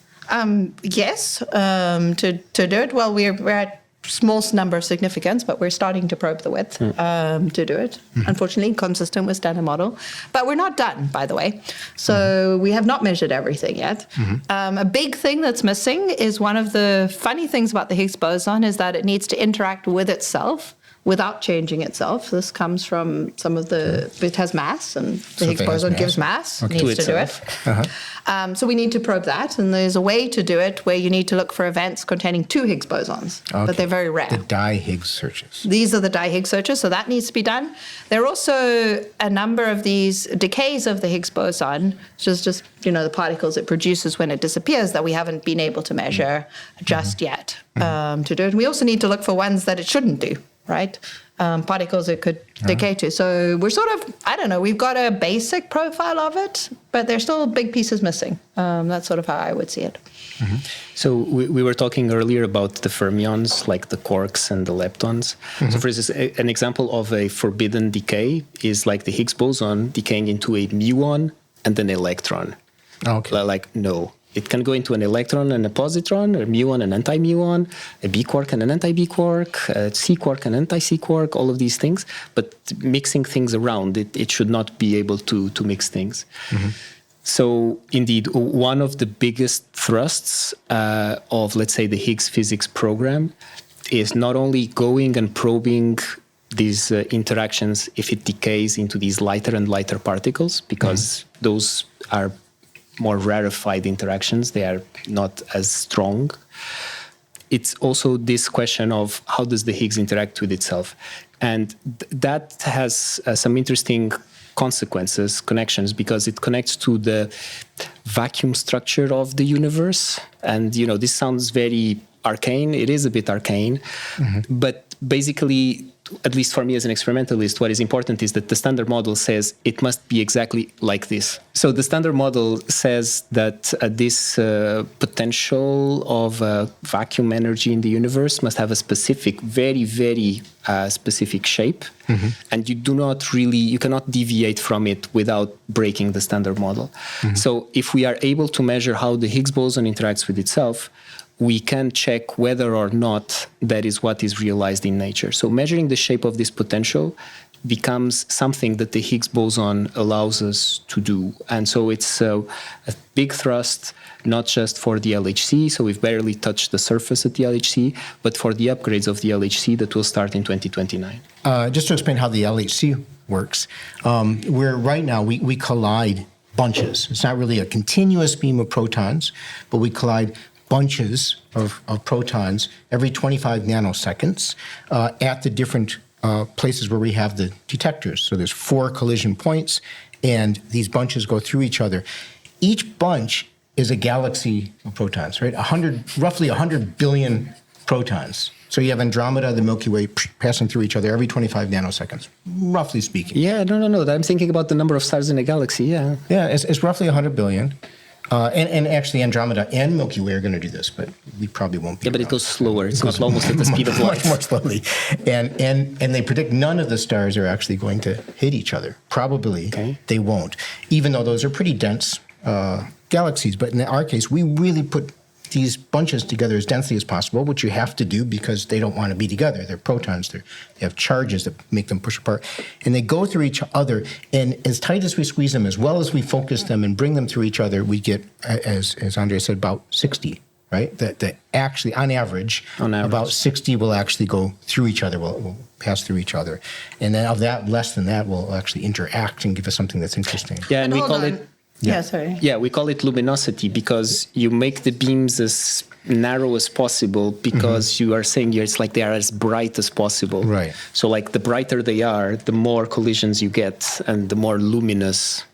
Speaker 4: Yes, to do it. Well, we're at small number of significance, but we're starting to probe the width to do it. Unfortunately, consistent with standard model. But we're not done, by the way. So we have not measured everything yet. A big thing that's missing is one of the funny things about the Higgs boson is that it needs to interact with itself without changing itself. This comes from some of the, it has mass, and the Higgs boson gives mass, needs to do it. So we need to probe that, and there's a way to do it where you need to look for events containing 2 Higgs bosons, but they're very rare.
Speaker 2: The di-Higgs searches.
Speaker 4: These are the di-Higgs searches, so that needs to be done. There are also a number of these decays of the Higgs boson, which is just, the particles it produces when it disappears, that we haven't been able to measure just yet to do it. And we also need to look for ones that it shouldn't do, right? Particles it could decay to. So we're sort of, I don't know, we've got a basic profile of it, but there's still big pieces missing. That's sort of how I would see it.
Speaker 3: So we were talking earlier about the fermions, like the quarks and the leptons. So for instance, an example of a forbidden decay is like the Higgs boson decaying into a muon and an electron.
Speaker 2: Okay.
Speaker 3: Like, no. It can go into an electron and a positron, a muon and anti-muon, a B quark and an anti-B quark, a C quark and anti-C quark, all of these things. But mixing things around, it should not be able to mix things. So indeed, one of the biggest thrusts of, let's say, the Higgs physics program is not only going and probing these interactions if it decays into these lighter and lighter particles, because those are more rarefied interactions. They are not as strong. It's also this question of how does the Higgs interact with itself? And that has some interesting consequences, connections, because it connects to the vacuum structure of the universe. And, this sounds very arcane. It is a bit arcane. But basically, at least for me as an experimentalist, what is important is that the standard model says it must be exactly like this. So the standard model says that this potential of vacuum energy in the universe must have a specific, very, very specific shape. And you cannot deviate from it without breaking the standard model. So if we are able to measure how the Higgs boson interacts with itself, we can check whether or not that is what is realized in nature. So measuring the shape of this potential becomes something that the Higgs boson allows us to do. And so it's a big thrust, not just for the LHC, so we've barely touched the surface at the LHC, but for the upgrades of the LHC that will start in 2029.
Speaker 2: Just to explain how the LHC works, where right now we collide bunches. It's not really a continuous beam of protons, but we collide bunches of protons every 25 nanoseconds at the different places where we have the detectors. So there's 4 collision points, and these bunches go through each other. Each bunch is a galaxy of protons, right? Roughly 100 billion protons. So you have Andromeda, the Milky Way, passing through each other every 25 nanoseconds, roughly speaking.
Speaker 3: Yeah, no. I'm thinking about the number of stars in a galaxy, yeah.
Speaker 2: Yeah, it's roughly 100 billion. And actually Andromeda and Milky Way are going to do this, but we probably won't be.
Speaker 3: Yeah, but it goes slower. It's not almost at the speed of light.
Speaker 2: Much more slowly. And they predict none of the stars are actually going to hit each other. Probably they won't, even though those are pretty dense galaxies. But in our case, we really put these bunches together as densely as possible, which you have to do because they don't want to be together. They're protons. They have charges that make them push apart. And they go through each other. And as tight as we squeeze them, as well as we focus them and bring them through each other, we get, as Andrea said, about 60 right? That actually, on average, about 60 will actually go through each other, will pass through each other. And then of that, less than that will actually interact and give us something that's interesting.
Speaker 3: Yeah, and we call it...
Speaker 4: sorry.
Speaker 3: Yeah, we call it luminosity because you make the beams as narrow as possible because you are saying it's like they are as bright as possible.
Speaker 2: Right.
Speaker 3: So like the brighter they are, the more collisions you get and the more luminous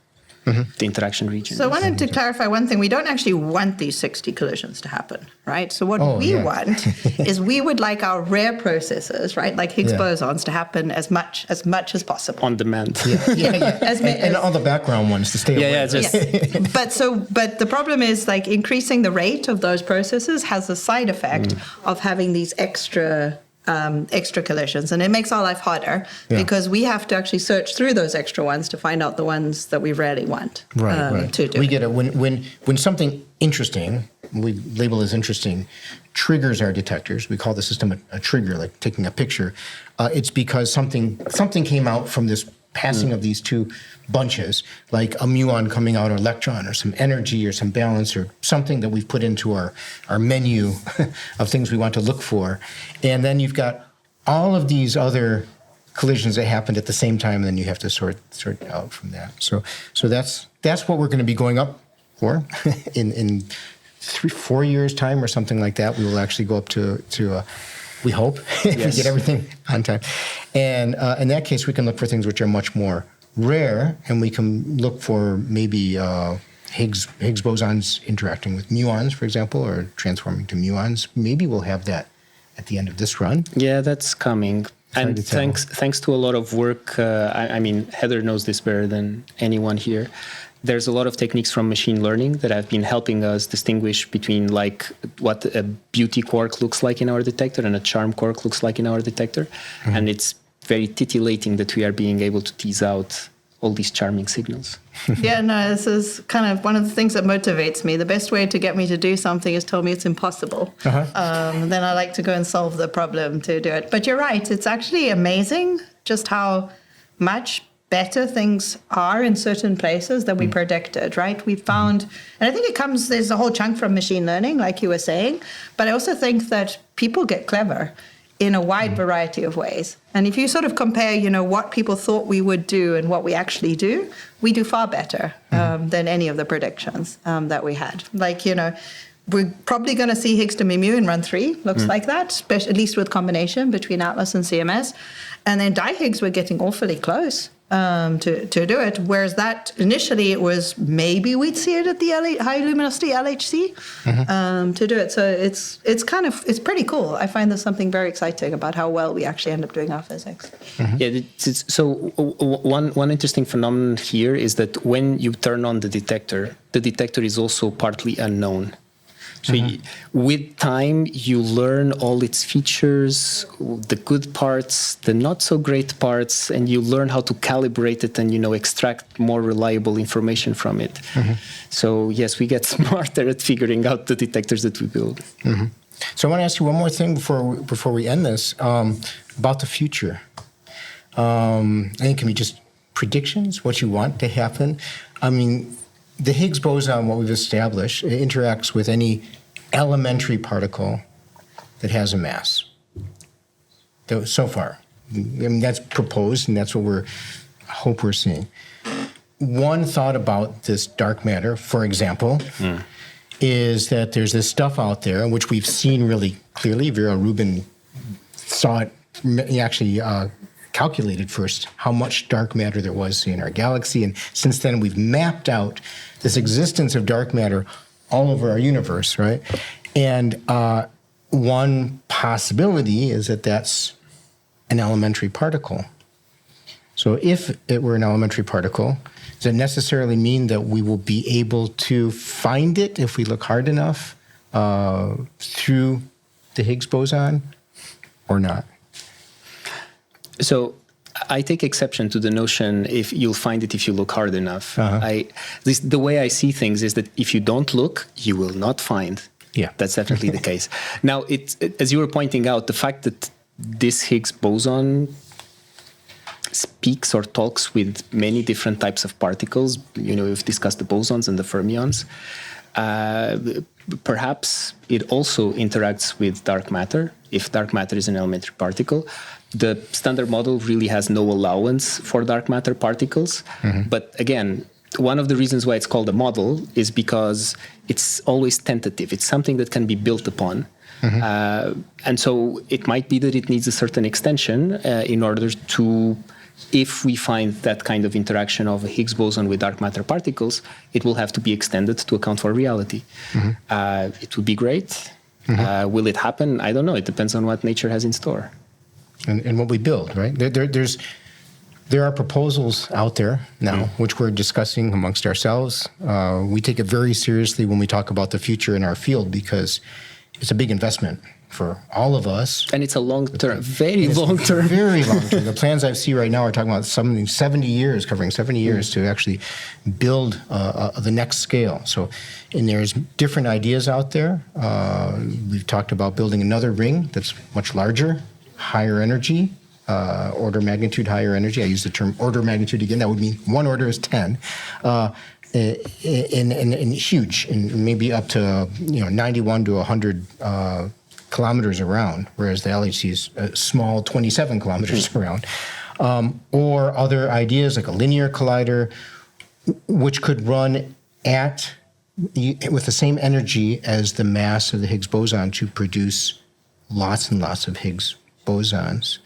Speaker 3: the interaction region
Speaker 4: So I
Speaker 3: is.
Speaker 4: wanted to clarify one thing. We don't actually want these 60 collisions to happen, right? So what we want is we would like our rare processes, right, like Higgs bosons, to happen as much as possible.
Speaker 3: On demand.
Speaker 2: And all the background ones to stay away.
Speaker 4: But the problem is like increasing the rate of those processes has a side effect of having these extra collisions, and it makes our life harder because we have to actually search through those extra ones to find out the ones that we really want to do.
Speaker 2: We get it when something interesting, we label as interesting, triggers our detectors. We call the system a trigger, like taking a picture. It's because something came out from this passing of these two bunches, like a muon coming out, or electron, or some energy, or some balance, or something that we've put into our menu of things we want to look for. And then you've got all of these other collisions that happened at the same time, and then you have to sort out from that. So that's what we're going to be going up for in 3-4 years' time, or something like that. We will actually go up to we hope, if we get everything on time. And in that case, we can look for things which are much more rare, and we can look for maybe Higgs bosons interacting with muons, for example, or transforming to muons. Maybe we'll have that at the end of this run.
Speaker 3: Yeah, that's coming. And thanks to a lot of work, I mean, Heather knows this better than anyone here. There's a lot of techniques from machine learning that have been helping us distinguish between like what a beauty quark looks like in our detector and a charm quark looks like in our detector. And it's very titillating that we are being able to tease out all these charming signals.
Speaker 4: This is kind of one of the things that motivates me. The best way to get me to do something is tell me it's impossible. Then I like to go and solve the problem to do it. But you're right, it's actually amazing just how much better things are in certain places than we predicted, right? We found, and I think there's a whole chunk from machine learning, like you were saying, but I also think that people get clever in a wide variety of ways. And if you sort of compare, what people thought we would do and what we actually do, we do far better than any of the predictions that we had. Like, we're probably going to see Higgs to mu in run 3, looks like that, at least with combination between Atlas and CMS. And then di-Higgs, we're getting awfully close to do it, whereas that initially it was maybe we'd see it at the High-Luminosity LHC to do it. So it's pretty cool. I find there's something very exciting about how well we actually end up doing our physics.
Speaker 3: Yeah, so one interesting phenomenon here is that when you turn on the detector is also partly unknown. So with time, you learn all its features, the good parts, the not so great parts, and you learn how to calibrate it and, extract more reliable information from it. So yes, we get smarter at figuring out the detectors that we build.
Speaker 2: So I want to ask you one more thing before we end this, about the future. I think can be just predictions, what you want to happen. I mean, the Higgs boson, what we've established, it interacts with any elementary particle that has a mass. So far. I mean, that's proposed, and that's what we're seeing. One thought about this dark matter, for example, is that there's this stuff out there, which we've seen really clearly. Vera Rubin saw it, actually calculated first how much dark matter there was in our galaxy, and since then we've mapped out this existence of dark matter all over our universe, right? And one possibility is that that's an elementary particle. So if it were an elementary particle, does it necessarily mean that we will be able to find it if we look hard enough through the Higgs boson or not?
Speaker 3: So I take exception to the notion if you'll find it if you look hard enough. The way I see things is that if you don't look, you will not find. Yeah, that's definitely the case. Now, as you were pointing out, the fact that this Higgs boson speaks or talks with many different types of particles, we've discussed the bosons and the fermions. Perhaps it also interacts with dark matter, if dark matter is an elementary particle. The standard model really has no allowance for dark matter particles. But again, one of the reasons why it's called a model is because it's always tentative. It's something that can be built upon. And so it might be that it needs a certain extension in order to, if we find that kind of interaction of a Higgs boson with dark matter particles, it will have to be extended to account for reality. It would be great. Will it happen? I don't know. It depends on what nature has in store.
Speaker 2: And what we build, right? There are proposals out there now, which we're discussing amongst ourselves. We take it very seriously when we talk about the future in our field because it's a big investment for all of us.
Speaker 3: And it's a long-term, very long-term.
Speaker 2: Very long-term. The plans I see right now are talking about something 70 years, covering 70 years to actually build the next scale. So, and there's different ideas out there. We've talked about building another ring that's much larger, higher energy, order magnitude higher energy. I use the term order magnitude again. That would mean one order is 10. And huge, and maybe up to 91 to 100 kilometers around, whereas the LHC is small, 27 kilometers around. Or other ideas like a linear collider, which could run with the same energy as the mass of the Higgs boson to produce lots and lots of Higgs bosons.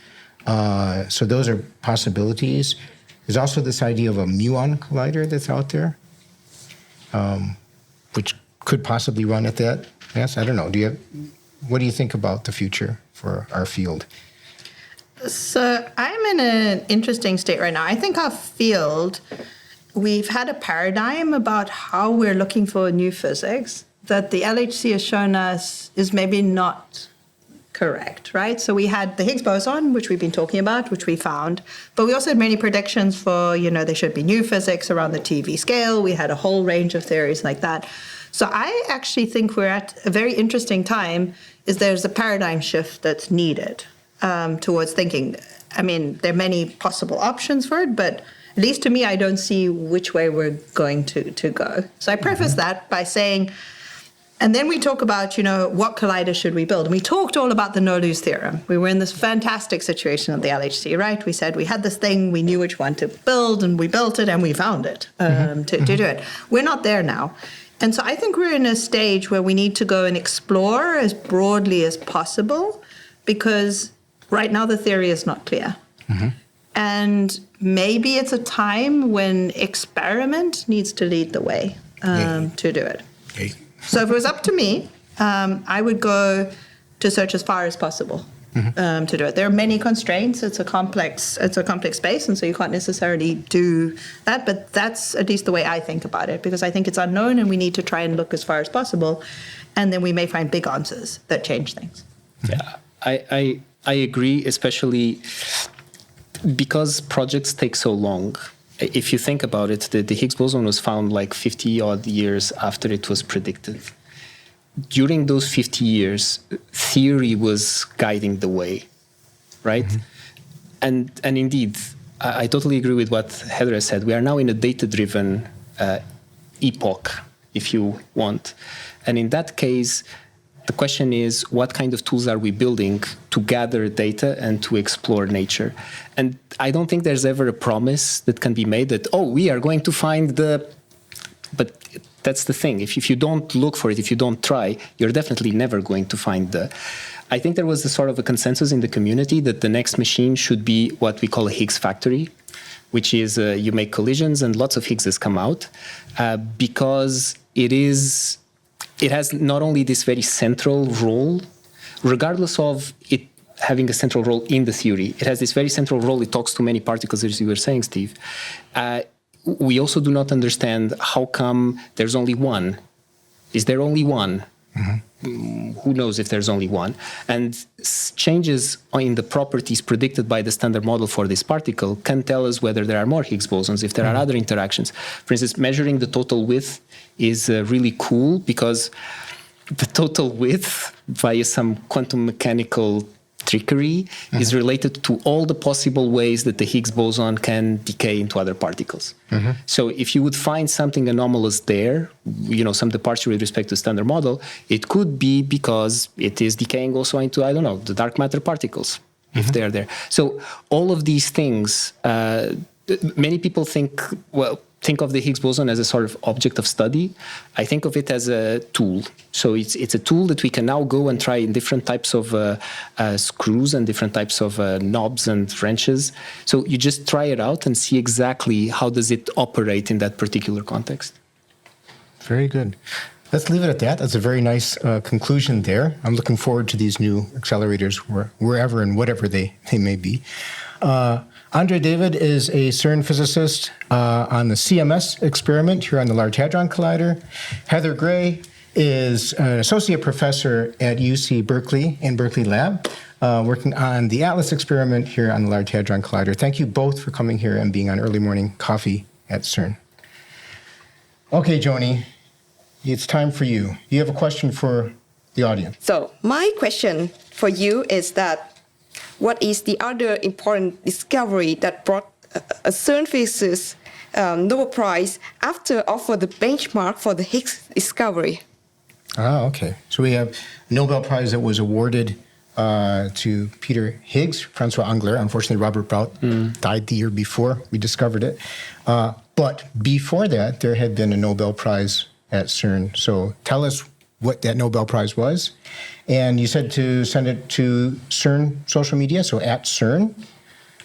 Speaker 2: So those are possibilities. There's also this idea of a muon collider that's out there, which could possibly run at that. Yes, I don't know. What do you think about the future for our field?
Speaker 4: So I'm in an interesting state right now. I think our field, we've had a paradigm about how we're looking for new physics that the LHC has shown us is maybe not correct, right? So we had the Higgs boson, which we've been talking about, which we found, but we also had many predictions for, there should be new physics around the TeV scale. We had a whole range of theories like that. So I actually think we're at a very interesting time, is there's a paradigm shift that's needed towards thinking. I mean, there are many possible options for it, but at least to me, I don't see which way we're going to go. So I preface that by saying, and then we talk about, what collider should we build? And we talked all about the no-lose theorem. We were in this fantastic situation of the LHC, right? We said we had this thing, we knew which one to build, and we built it, and we found it to do it. We're not there now. And so I think we're in a stage where we need to go and explore as broadly as possible, because right now the theory is not clear. And maybe it's a time when experiment needs to lead the way to do it. So if it was up to me, I would go to search as far as possible to do it. There are many constraints. It's a complex space, and so you can't necessarily do that. But that's at least the way I think about it, because I think it's unknown, and we need to try and look as far as possible, and then we may find big answers that change things.
Speaker 3: Yeah, I agree, especially because projects take so long. If you think about it, the Higgs boson was found like 50 odd years after it was predicted. During those 50 years, theory was guiding the way, right? And indeed, I totally agree with what Heather said. We are now in a data-driven epoch, if you want. And in that case, the question is, what kind of tools are we building to gather data and to explore nature? And I don't think there's ever a promise that can be made that, we are going to find but that's the thing. If you don't look for it, if you don't try, you're definitely never going to find I think there was a sort of a consensus in the community that the next machine should be what we call a Higgs factory, which is you make collisions and lots of Higgses come out, because it has not only this very central role, regardless of it having a central role in the theory, it has this very central role. It talks to many particles, as you were saying, Steve. We also do not understand how come there's only one. Is there only one? Who knows if there's only one? And changes in the properties predicted by the standard model for this particle can tell us whether there are more Higgs bosons, if there are other interactions. For instance, measuring the total width is really cool, because the total width via some quantum mechanical trickery is related to all the possible ways that the Higgs boson can decay into other particles. So if you would find something anomalous there, some departure with respect to standard model, it could be because it is decaying also into, the dark matter particles, if they're there. So all of these things, many people think of the Higgs boson as a sort of object of study. I think of it as a tool. So it's a tool that we can now go and try in different types of screws and different types of knobs and wrenches. So you just try it out and see exactly how does it operate in that particular context.
Speaker 2: Very good. Let's leave it at that. That's a very nice conclusion there. I'm looking forward to these new accelerators wherever and whatever they may be. Andre David is a CERN physicist on the CMS experiment here on the Large Hadron Collider. Heather Gray is an associate professor at UC Berkeley in Berkeley Lab, working on the ATLAS experiment here on the Large Hadron Collider. Thank you both for coming here and being on Early Morning Coffee at CERN. Okay, Joni, it's time for you. You have a question for the audience.
Speaker 1: So my question for you is that what is the other important discovery that brought a CERN physicist Nobel Prize after offer the benchmark for the Higgs discovery?
Speaker 2: Okay. So we have a Nobel Prize that was awarded to Peter Higgs, Francois Englert. Unfortunately, Robert Bout died the year before we discovered it. But before that, there had been a Nobel Prize at CERN. So tell us what that Nobel Prize was. And you said to send it to CERN social media, so at CERN,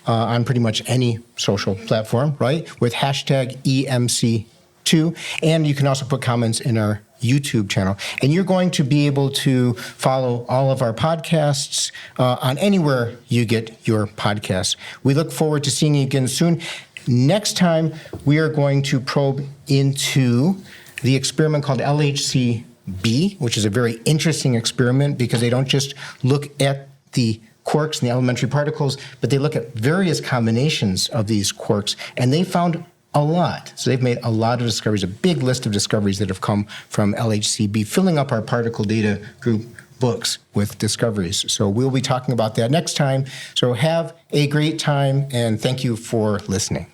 Speaker 2: on pretty much any social platform, right? With hashtag EMC2. And you can also put comments in our YouTube channel. And you're going to be able to follow all of our podcasts on anywhere you get your podcasts. We look forward to seeing you again soon. Next time, we are going to probe into the experiment called LHC-B, which is a very interesting experiment because they don't just look at the quarks and the elementary particles, but they look at various combinations of these quarks, and they found a lot. So they've made a lot of discoveries, a big list of discoveries that have come from LHC-B, filling up our particle data group books with discoveries. So we'll be talking about that next time. So have a great time, and thank you for listening.